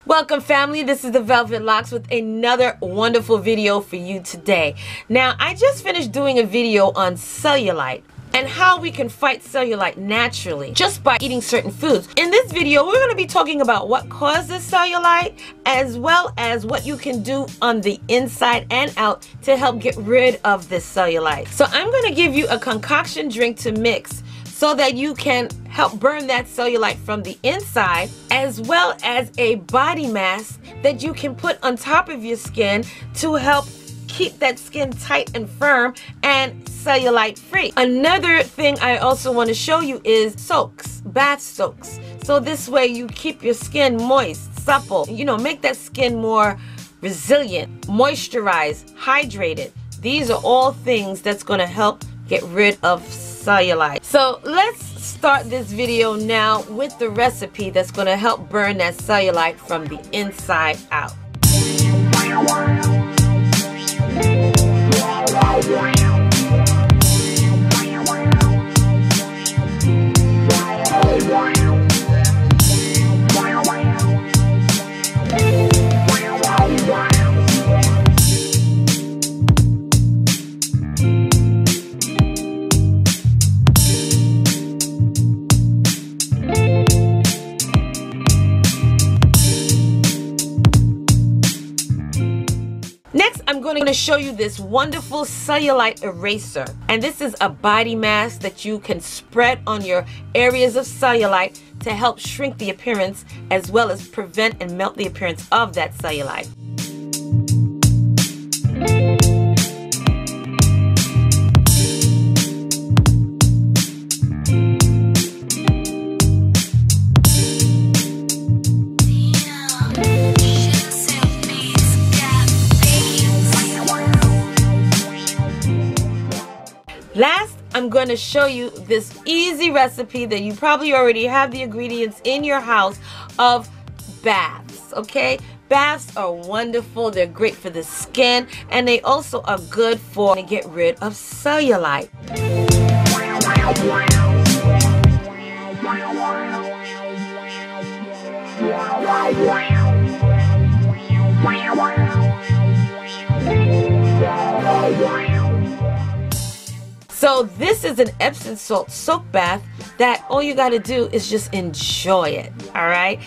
Welcome family, this is the Velvet Locks with another wonderful video for you today. Now, I just finished doing a video on cellulite and how we can fight cellulite naturally just by eating certain foods. In this video, we're going to be talking about what causes cellulite as well as what you can do on the inside and out to help get rid of this cellulite. So I'm going to give you a concoction drink to mix so that you can help burn that cellulite from the inside, as well as a body mask that you can put on top of your skin to help keep that skin tight and firm and cellulite free. Another thing I also want to show you is soaks, bath soaks. So this way you keep your skin moist, supple, make that skin more resilient, moisturized, hydrated. These are all things that's going to help get rid of cellulite. So let's start this video now with the recipe that's going to help burn that cellulite from the inside out. Next, I'm going to show you this wonderful cellulite eraser. And this is a body mask that you can spread on your areas of cellulite to help shrink the appearance as well as prevent and melt the appearance of that cellulite. Last, I'm going to show you this easy recipe that you probably already have the ingredients in your house of baths, okay? Baths are wonderful. They're great for the skin, and they also are good for to get rid of cellulite. So this is an Epsom salt soak bath that all you got to do is just enjoy it. All right,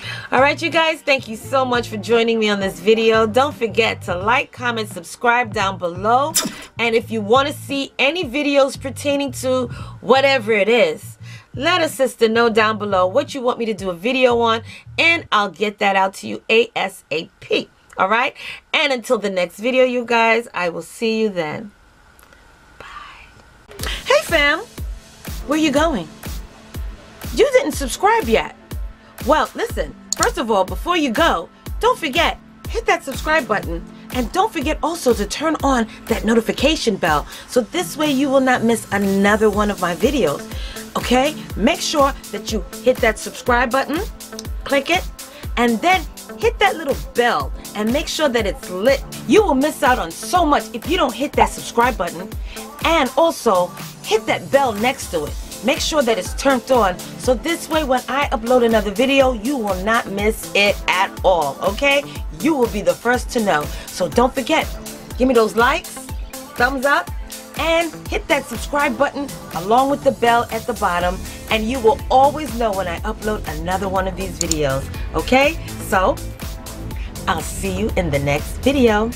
you guys, thank you so much for joining me on this video. Don't forget to like, comment, subscribe down below. And if you want to see any videos pertaining to whatever it is, let a sister know down below what you want me to do a video on, and I'll get that out to you ASAP. All right, and until the next video, you guys, I will see you then. Hey fam, where you going? You didn't subscribe yet. Well, listen, first of all, before you go, don't forget, hit that subscribe button, and don't forget also to turn on that notification bell, so this way you will not miss another one of my videos. Okay, make sure that you hit that subscribe button, click it, and then hit that little bell and make sure that it's lit. You will miss out on so much if you don't hit that subscribe button, and also hit that bell next to it. Make sure that it's turned on, so this way when I upload another video, you will not miss it at all, okay? You will be the first to know. So don't forget, give me those likes, thumbs up, and hit that subscribe button along with the bell at the bottom, and you will always know when I upload another one of these videos, okay? So I'll see you in the next video.